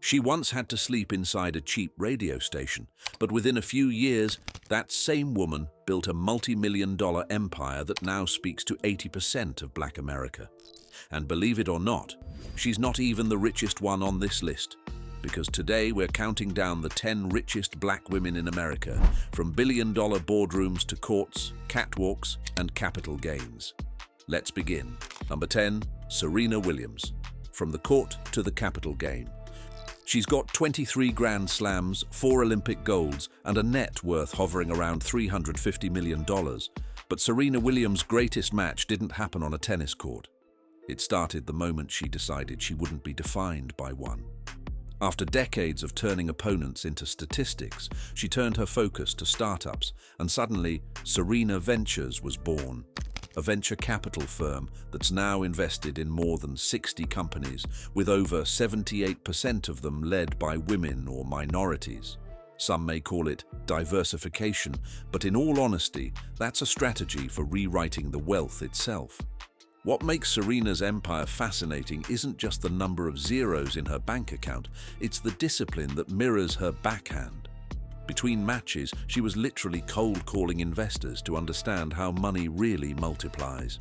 She once had to sleep inside a cheap radio station, but within a few years, that same woman built a multi-million-dollar empire that now speaks to 80% of Black America. And believe it or not, she's not even the richest one on this list, because today we're counting down the 10 richest Black women in America, from billion-dollar boardrooms to courts, catwalks, and capital gains. Let's begin. Number 10, Serena Williams. From the court to the capital gain. She's got 23 Grand Slams, 4 Olympic golds, and a net worth hovering around $350 million. But Serena Williams' greatest match didn't happen on a tennis court. It started the moment she decided she wouldn't be defined by one. After decades of turning opponents into statistics, she turned her focus to startups, and suddenly Serena Ventures was born. A venture capital firm that's now invested in more than 60 companies, with over 78% of them led by women or minorities. Some may call it diversification, but in all honesty, that's a strategy for rewriting the wealth itself. What makes Serena's empire fascinating isn't just the number of zeros in her bank account, it's the discipline that mirrors her backhand. Between matches, she was literally cold-calling investors to understand how money really multiplies.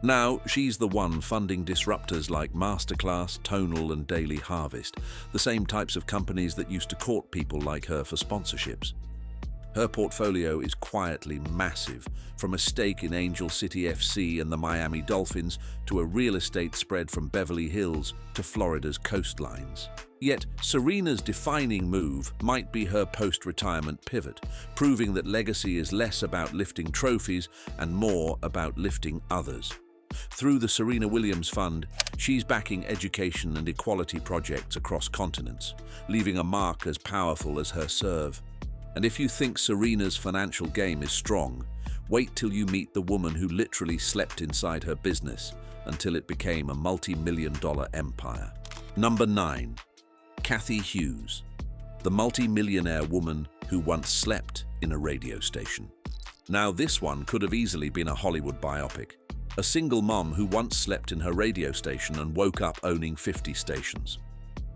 Now, she's the one funding disruptors like Masterclass, Tonal, and Daily Harvest, the same types of companies that used to court people like her for sponsorships. Her portfolio is quietly massive, from a stake in Angel City FC and the Miami Dolphins to a real estate spread from Beverly Hills to Florida's coastlines. Yet, Serena's defining move might be her post-retirement pivot, proving that legacy is less about lifting trophies and more about lifting others. Through the Serena Williams Fund, she's backing education and equality projects across continents, leaving a mark as powerful as her serve. And if you think Serena's financial game is strong, wait till you meet the woman who literally slept inside her business until it became a multi-million-dollar empire. Number 9. Cathy Hughes, the multi-millionaire woman who once slept in a radio station. Now this one could have easily been a Hollywood biopic. A single mom who once slept in her radio station and woke up owning 50 stations.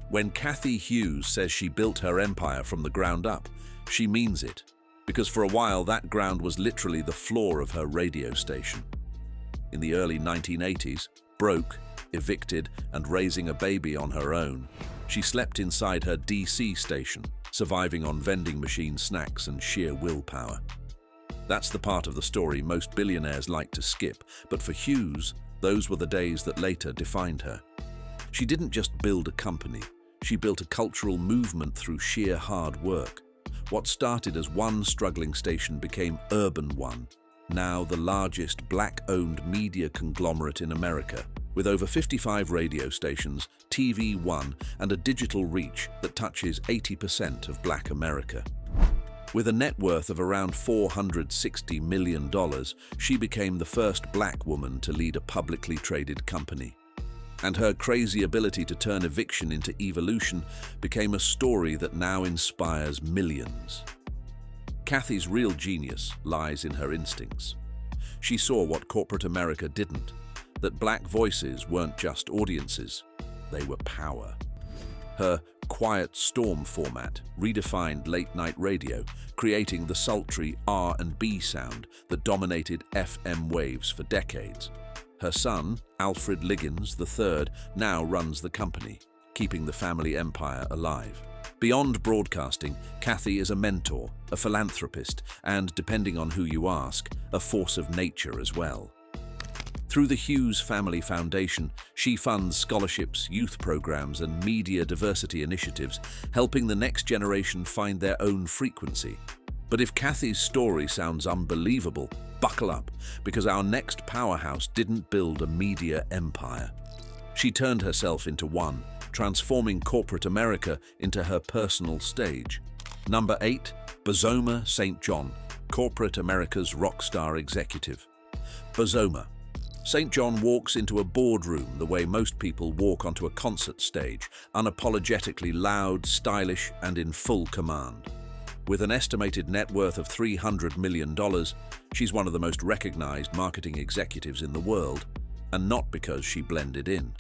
When Cathy Hughes says she built her empire from the ground up, she means it, because for a while that ground was literally the floor of her radio station. In the early 1980s, broke, evicted, and raising a baby on her own, she slept inside her DC station, surviving on vending machine snacks and sheer willpower. That's the part of the story most billionaires like to skip, but for Hughes, those were the days that later defined her. She didn't just build a company, she built a cultural movement through sheer hard work. What started as one struggling station became Urban One, now the largest Black-owned media conglomerate in America, with over 55 radio stations, TV One, and a digital reach that touches 80% of Black America. With a net worth of around $460 million, she became the first Black woman to lead a publicly traded company. And her crazy ability to turn eviction into evolution became a story that now inspires millions. Cathy's real genius lies in her instincts. She saw what corporate America didn't, that Black voices weren't just audiences, they were power. Her Quiet Storm format redefined late-night radio, creating the sultry R&B sound that dominated FM waves for decades. Her son, Alfred Liggins III, now runs the company, keeping the family empire alive. Beyond broadcasting, Cathy is a mentor, a philanthropist, and, depending on who you ask, a force of nature as well. Through the Hughes Family Foundation, she funds scholarships, youth programs, and media diversity initiatives, helping the next generation find their own frequency. But if Cathy's story sounds unbelievable, buckle up, because our next powerhouse didn't build a media empire. She turned herself into one, transforming corporate America into her personal stage. Number 8, Bozoma Saint John, corporate America's rockstar executive. Bozoma Saint John walks into a boardroom the way most people walk onto a concert stage, unapologetically loud, stylish, and in full command. With an estimated net worth of $300 million, she's one of the most recognized marketing executives in the world, and not because she blended in.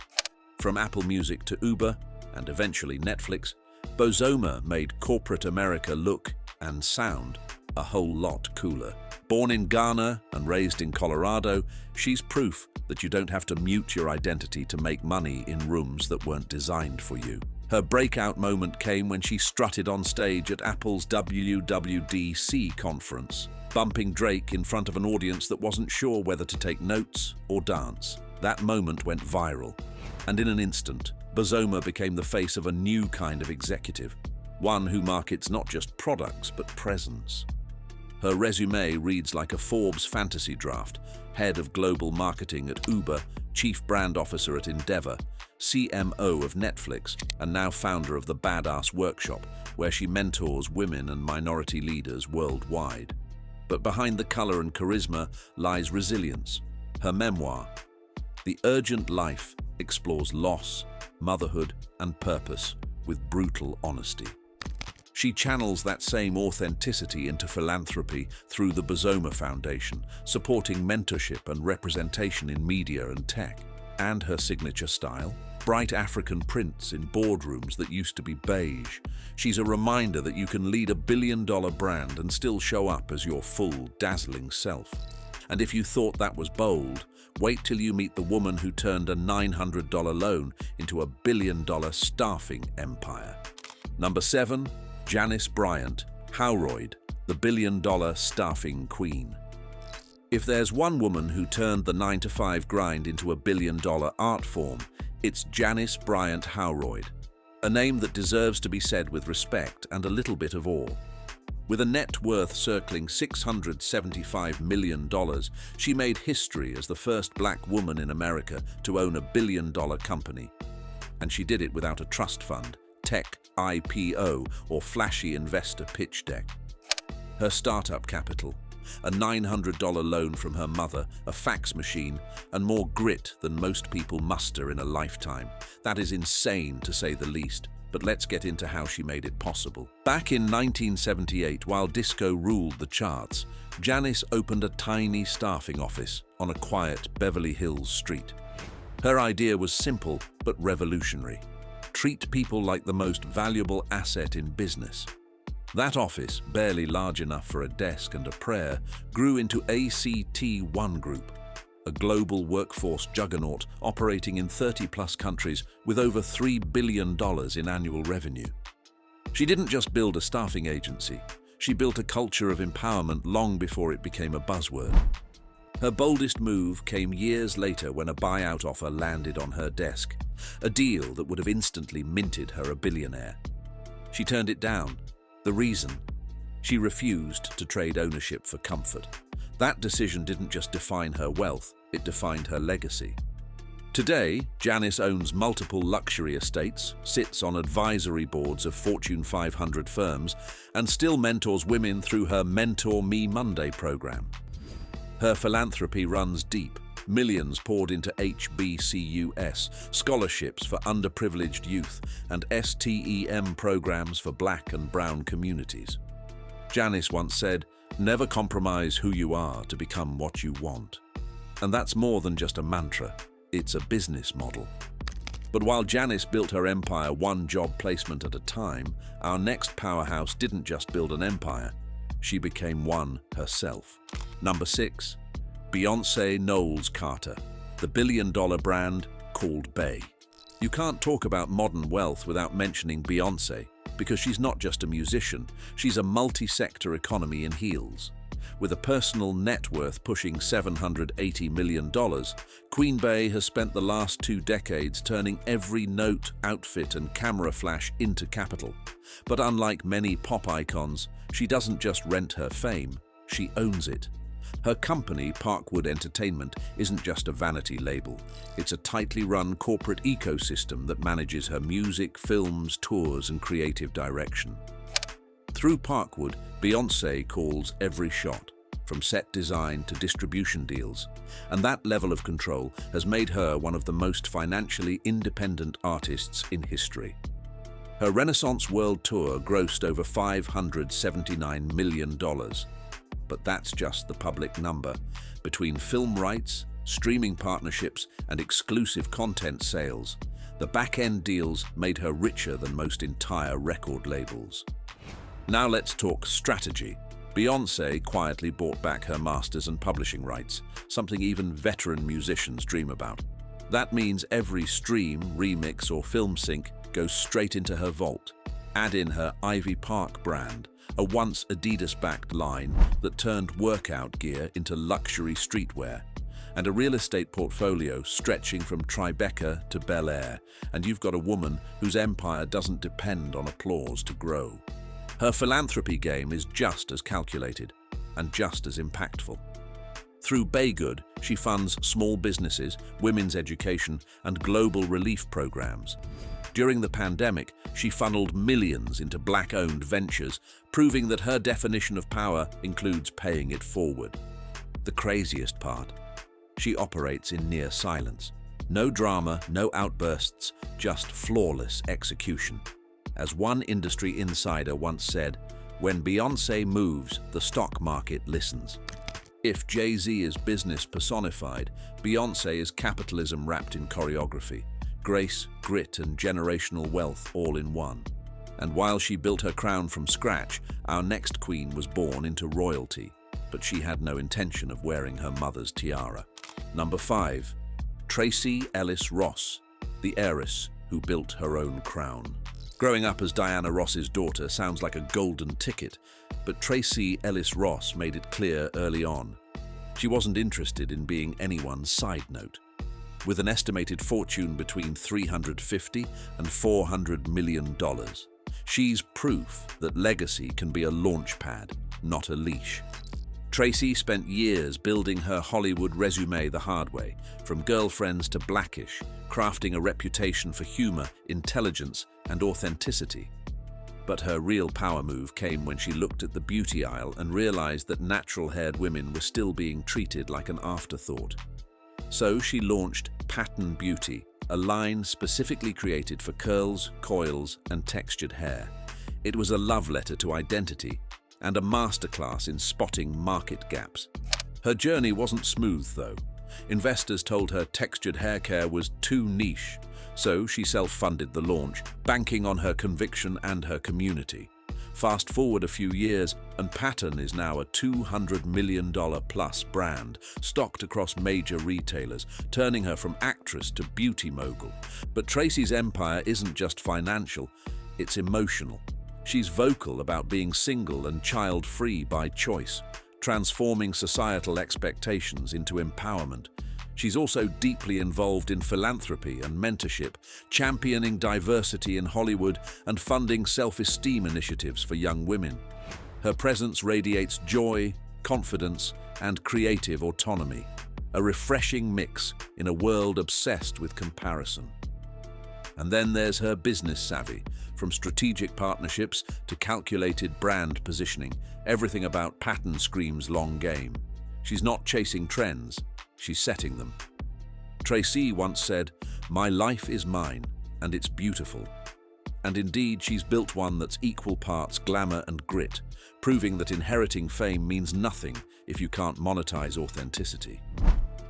From Apple Music to Uber, and eventually Netflix, Bozoma made corporate America look and sound a whole lot cooler. Born in Ghana and raised in Colorado, she's proof that you don't have to mute your identity to make money in rooms that weren't designed for you. Her breakout moment came when she strutted on stage at Apple's WWDC conference, bumping Drake in front of an audience that wasn't sure whether to take notes or dance. That moment went viral, and in an instant, Bozoma became the face of a new kind of executive, one who markets not just products but presence. Her resume reads like a Forbes fantasy draft: head of global marketing at Uber, chief brand officer at Endeavor, CMO of Netflix, and now founder of the Badass Workshop, where she mentors women and minority leaders worldwide. But behind the color and charisma lies resilience. Her memoir, The Urgent Life, explores loss, motherhood, and purpose with brutal honesty. She channels that same authenticity into philanthropy through the Bozoma Foundation, supporting mentorship and representation in media and tech. And her signature style? Bright African prints in boardrooms that used to be beige. She's a reminder that you can lead a billion-dollar brand and still show up as your full, dazzling self. And if you thought that was bold, wait till you meet the woman who turned a $900 loan into a billion-dollar staffing empire. Number 7. Janice Bryant, Howroyd, the billion-dollar staffing queen. If there's one woman who turned the 9-to-5 grind into a billion-dollar art form, it's Janice Bryant Howroyd, a name that deserves to be said with respect and a little bit of awe. With a net worth circling $675 million, she made history as the first black woman in America to own a billion-dollar company. And she did it without a trust fund, tech IPO, or flashy investor pitch deck. Her startup capital, a $900 loan from her mother, a fax machine, and more grit than most people muster in a lifetime. That is insane, to say the least, but let's get into how she made it possible. Back in 1978, while disco ruled the charts, Janice opened a tiny staffing office on a quiet Beverly Hills street. Her idea was simple but revolutionary. Treat people like the most valuable asset in business. That office, barely large enough for a desk and a prayer, grew into ACT1 Group, a global workforce juggernaut operating in 30-plus countries with over $3 billion in annual revenue. She didn't just build a staffing agency, she built a culture of empowerment long before it became a buzzword. Her boldest move came years later when a buyout offer landed on her desk, a deal that would have instantly minted her a billionaire. She turned it down. The reason? She refused to trade ownership for comfort. That decision didn't just define her wealth, it defined her legacy. Today, Janice owns multiple luxury estates, sits on advisory boards of Fortune 500 firms, and still mentors women through her Mentor Me Monday program. Her philanthropy runs deep. Millions poured into HBCUS, scholarships for underprivileged youth, and STEM programs for Black and Brown communities. Janice once said, "Never compromise who you are to become what you want." And that's more than just a mantra, it's a business model. But while Janice built her empire one job placement at a time, our next powerhouse didn't just build an empire, she became one herself. Number 6. Beyoncé Knowles-Carter, the billion-dollar brand called Bey. You can't talk about modern wealth without mentioning Beyoncé, because she's not just a musician, she's a multi-sector economy in heels. With a personal net worth pushing $780 million, Queen Bey has spent the last 2 decades turning every note, outfit, and camera flash into capital. But unlike many pop icons, she doesn't just rent her fame, she owns it. Her company, Parkwood Entertainment, isn't just a vanity label. It's a tightly run corporate ecosystem that manages her music, films, tours, and creative direction. Through Parkwood, Beyoncé calls every shot, from set design to distribution deals, and that level of control has made her one of the most financially independent artists in history. Her Renaissance World Tour grossed over $579 million. But that's just the public number. Between film rights, streaming partnerships, and exclusive content sales, The back-end deals made her richer than most entire record labels. Now let's talk strategy. Beyoncé quietly bought back her masters and publishing rights, something even veteran musicians dream about. That means every stream, remix, or film sync goes straight into her vault. Add in her Ivy Park brand, a once Adidas-backed line that turned workout gear into luxury streetwear, and a real estate portfolio stretching from Tribeca to Bel Air, and you've got a woman whose empire doesn't depend on applause to grow. Her philanthropy game is just as calculated and just as impactful. Through Baygood, she funds small businesses, women's education, and global relief programs. During the pandemic, she funneled millions into Black-owned ventures, proving that her definition of power includes paying it forward. The craziest part: she operates in near silence. No drama, no outbursts, just flawless execution. As one industry insider once said, "When Beyoncé moves, the stock market listens." If Jay-Z is business personified, Beyoncé is capitalism wrapped in choreography. Grace, grit, and generational wealth all in one. And while she built her crown from scratch, our next queen was born into royalty, but she had no intention of wearing her mother's tiara. Number 5. Tracee Ellis Ross, the heiress who built her own crown. Growing up as Diana Ross's daughter sounds like a golden ticket, but Tracee Ellis Ross made it clear early on. She wasn't interested in being anyone's side note. With an estimated fortune between $350 and $400 million, she's proof that legacy can be a launch pad, not a leash. Tracee spent years building her Hollywood resume the hard way, from Girlfriends to Blackish, crafting a reputation for humor, intelligence, and authenticity. But her real power move came when she looked at the beauty aisle and realized that natural-haired women were still being treated like an afterthought. So she launched Pattern Beauty, a line specifically created for curls, coils, and textured hair. It was a love letter to identity and a masterclass in spotting market gaps. Her journey wasn't smooth, though. Investors told her textured hair care was too niche, so she self-funded the launch, banking on her conviction and her community. Fast forward a few years, and Pattern is now a $200 million plus brand, stocked across major retailers, turning her from actress to beauty mogul. But Tracee's empire isn't just financial, it's emotional. She's vocal about being single and child-free by choice, transforming societal expectations into empowerment. She's also deeply involved in philanthropy and mentorship, championing diversity in Hollywood and funding self-esteem initiatives for young women. Her presence radiates joy, confidence, and creative autonomy, a refreshing mix in a world obsessed with comparison. And then there's her business savvy, from strategic partnerships to calculated brand positioning. Everything about Pattern screams long game. She's not chasing trends, she's setting them. Tracee once said, "My life is mine, and it's beautiful." And indeed, she's built one that's equal parts glamour and grit, proving that inheriting fame means nothing if you can't monetize authenticity.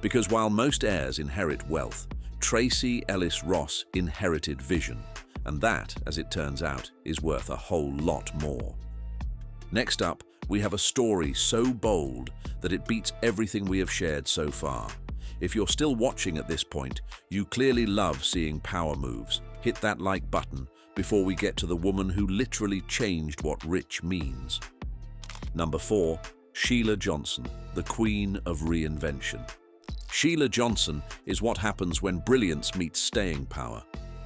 Because while most heirs inherit wealth, Tracee Ellis Ross inherited vision, and that, as it turns out, is worth a whole lot more. Next up, we have a story so bold that it beats everything we have shared so far. If you're still watching at this point, you clearly love seeing power moves. Hit that like button before we get to the woman who literally changed what rich means. Number 4, Sheila Johnson, the queen of reinvention. Sheila Johnson is what happens when brilliance meets staying power.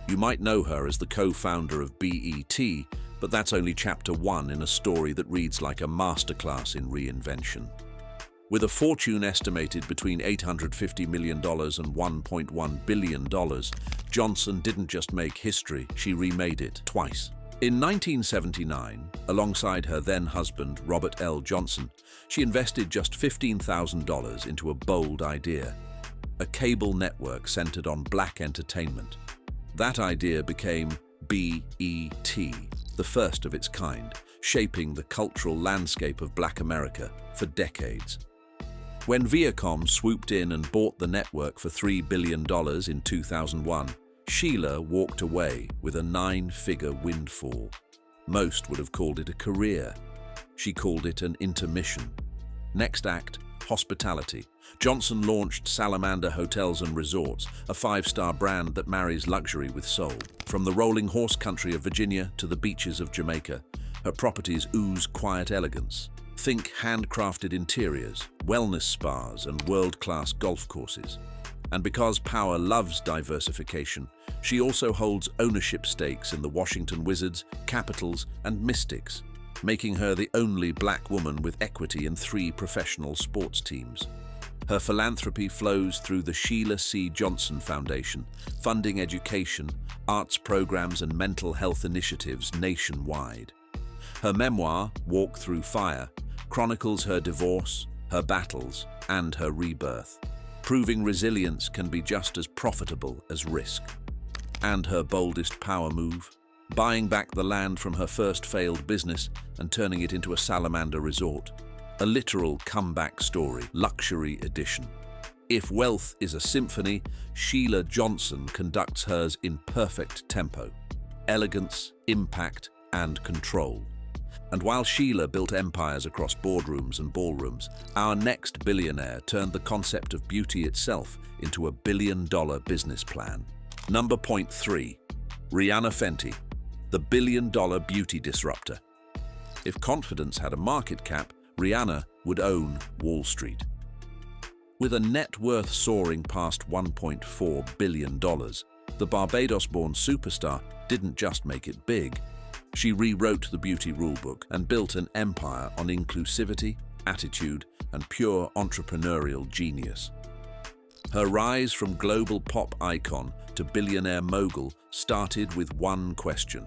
You might know her as the co-founder of BET, but that's only chapter 1 in a story that reads like a masterclass in reinvention. With a fortune estimated between $850 million and $1.1 billion, Johnson didn't just make history, she remade it twice. In 1979, alongside her then-husband Robert L. Johnson, she invested just $15,000 into a bold idea, a cable network centered on black entertainment. That idea became BET, the first of its kind, shaping the cultural landscape of Black America for decades. When Viacom swooped in and bought the network for $3 billion in 2001, Sheila walked away with a 9-figure windfall. Most would have called it a career. She called it an intermission. Next act, hospitality. Johnson launched Salamander Hotels and Resorts, a 5-star brand that marries luxury with soul. From the rolling horse country of Virginia to the beaches of Jamaica, her properties ooze quiet elegance. Think handcrafted interiors, wellness spas, and world-class golf courses. And because Power loves diversification, she also holds ownership stakes in the Washington Wizards, Capitals, and Mystics, making her the only black woman with equity in 3 professional sports teams. Her philanthropy flows through the Sheila Johnson Foundation, funding education, arts programs, and mental health initiatives nationwide. Her memoir, Walk Through Fire, chronicles her divorce, her battles, and her rebirth, proving resilience can be just as profitable as risk. And her boldest power move, buying back the land from her first failed business and turning it into a Salamander resort. A literal comeback story, luxury edition. If wealth is a symphony, Sheila Johnson conducts hers in perfect tempo, elegance, impact, and control. And while Sheila built empires across boardrooms and ballrooms, our next billionaire turned the concept of beauty itself into a billion-dollar business plan. Number 3. Rihanna Fenty, the billion-dollar beauty disruptor. If confidence had a market cap, Rihanna would own Wall Street. With a net worth soaring past $1.4 billion, the Barbados-born superstar didn't just make it big. She rewrote the beauty rulebook and built an empire on inclusivity, attitude, and pure entrepreneurial genius. Her rise from global pop icon to billionaire mogul started with one question: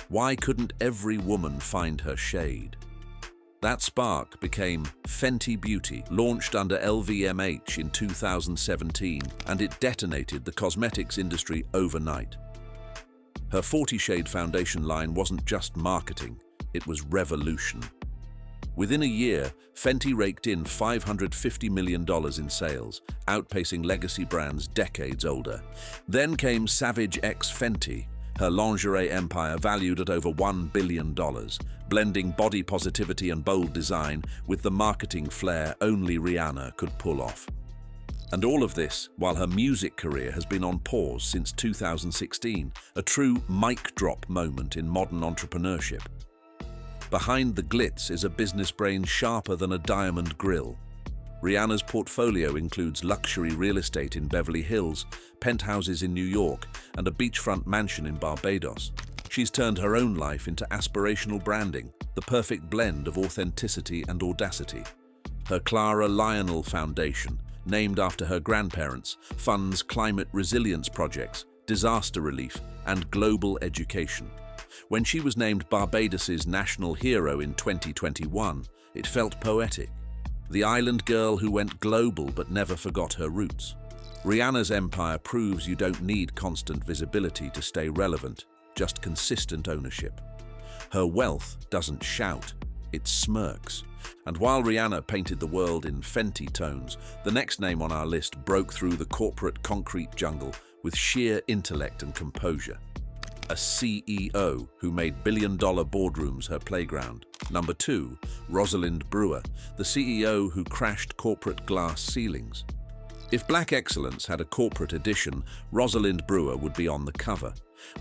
why couldn't every woman find her shade? That spark became Fenty Beauty, launched under LVMH in 2017, and it detonated the cosmetics industry overnight. Her 40 Shade foundation line wasn't just marketing, it was revolution. Within a year, Fenty raked in $550 million in sales, outpacing legacy brands decades older. Then came Savage X Fenty, her lingerie empire valued at over $1 billion, blending body positivity and bold design with the marketing flair only Rihanna could pull off. And all of this while her music career has been on pause since 2016, a true mic drop moment in modern entrepreneurship. Behind the glitz is a business brain sharper than a diamond grill. Rihanna's portfolio includes luxury real estate in Beverly Hills, penthouses in New York, and a beachfront mansion in Barbados. She's turned her own life into aspirational branding, the perfect blend of authenticity and audacity. Her Clara Lionel Foundation, named after her grandparents, funds climate resilience projects, disaster relief, and global education. When she was named Barbados's national hero in 2021, it felt poetic. The island girl who went global but never forgot her roots. Rihanna's empire proves you don't need constant visibility to stay relevant, just consistent ownership. Her wealth doesn't shout, it smirks. And while Rihanna painted the world in Fenty tones, the next name on our list broke through the corporate concrete jungle with sheer intellect and composure. A CEO who made billion-dollar boardrooms her playground. Number 2, Rosalind Brewer, the CEO who crashed corporate glass ceilings. If Black Excellence had a corporate edition, Rosalind Brewer would be on the cover.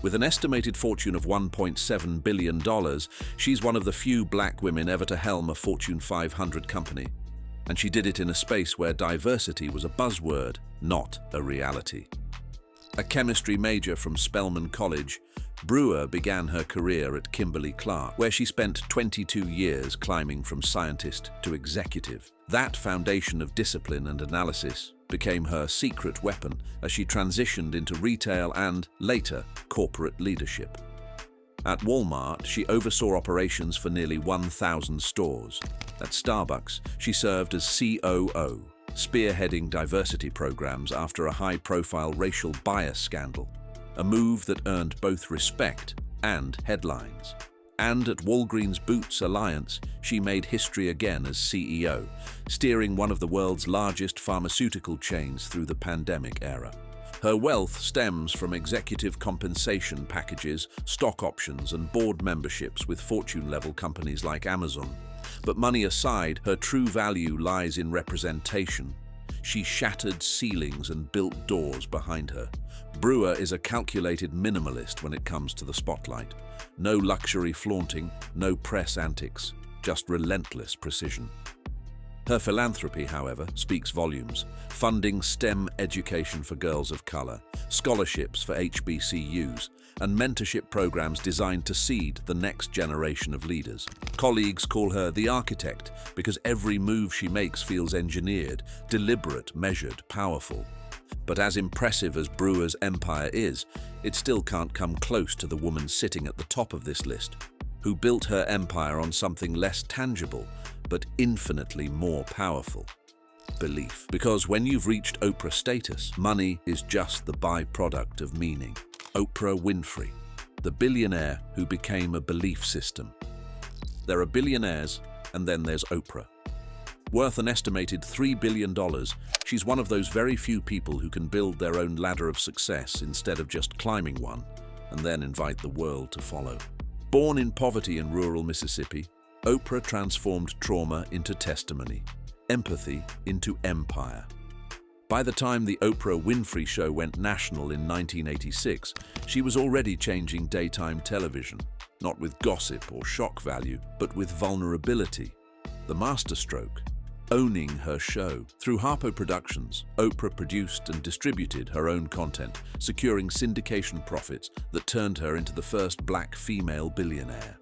With an estimated fortune of $1.7 billion, she's one of the few black women ever to helm a Fortune 500 company. And she did it in a space where diversity was a buzzword, not a reality. A chemistry major from Spelman College, Brewer began her career at Kimberly-Clark, where she spent 22 years climbing from scientist to executive. That foundation of discipline and analysis became her secret weapon as she transitioned into retail and, later, corporate leadership. At Walmart, she oversaw operations for nearly 1,000 stores. At Starbucks, she served as COO, spearheading diversity programs after a high-profile racial bias scandal, a move that earned both respect and headlines. And at Walgreens Boots Alliance, she made history again as CEO, steering one of the world's largest pharmaceutical chains through the pandemic era. Her wealth stems from executive compensation packages, stock options, and board memberships with fortune-level companies like Amazon. But money aside, her true value lies in representation. She shattered ceilings and built doors behind her. Brewer is a calculated minimalist when it comes to the spotlight. No luxury flaunting, no press antics, just relentless precision. Her philanthropy, however, speaks volumes. Funding STEM education for girls of color, scholarships for HBCUs, and mentorship programs designed to seed the next generation of leaders. Colleagues call her the architect because every move she makes feels engineered, deliberate, measured, powerful. But as impressive as Brewer's empire is, it still can't come close to the woman sitting at the top of this list, who built her empire on something less tangible, but infinitely more powerful: belief. Because when you've reached Oprah status, money is just the byproduct of meaning. Oprah Winfrey, the billionaire who became a belief system. There are billionaires, and then there's Oprah. Worth an estimated $3 billion, she's one of those very few people who can build their own ladder of success instead of just climbing one, and then invite the world to follow. Born in poverty in rural Mississippi, Oprah transformed trauma into testimony, empathy into empire. By the time the Oprah Winfrey Show went national in 1986, she was already changing daytime television, not with gossip or shock value, but with vulnerability. The masterstroke, owning her show. Through Harpo Productions, Oprah produced and distributed her own content, securing syndication profits that turned her into the first black female billionaire.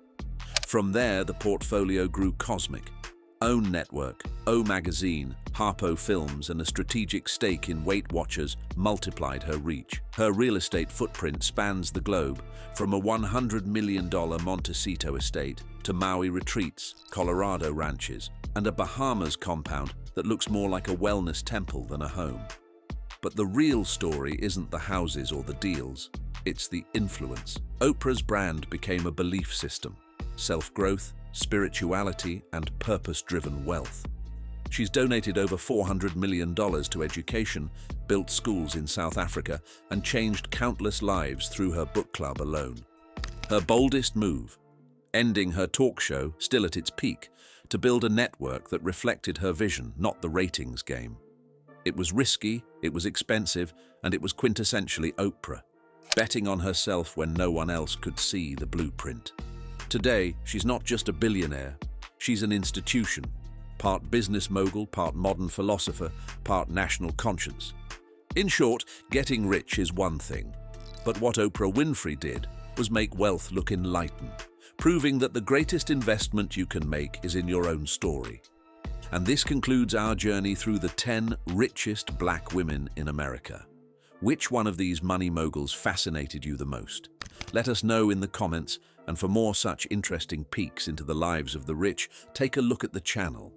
From there, the portfolio grew cosmic. OWN Network, O Magazine, Harpo Films, and a strategic stake in Weight Watchers multiplied her reach. Her real estate footprint spans the globe, from a $100 million Montecito estate to Maui retreats, Colorado ranches, and a Bahamas compound that looks more like a wellness temple than a home. But the real story isn't the houses or the deals, it's the influence. Oprah's brand became a belief system: self-growth, spirituality, and purpose-driven wealth. She's donated over $400 million to education, built schools in South Africa, and changed countless lives through her book club alone. Her boldest move: ending her talk show, still at its peak, to build a network that reflected her vision, not the ratings game. It was risky, it was expensive, and it was quintessentially Oprah, betting on herself when no one else could see the blueprint. Today, she's not just a billionaire, she's an institution, part business mogul, part modern philosopher, part national conscience. In short, getting rich is one thing, but what Oprah Winfrey did was make wealth look enlightened, proving that the greatest investment you can make is in your own story. And this concludes our journey through the 10 richest black women in America. Which one of these money moguls fascinated you the most? Let us know in the comments, and for more such interesting peeks into the lives of the rich, take a look at the channel.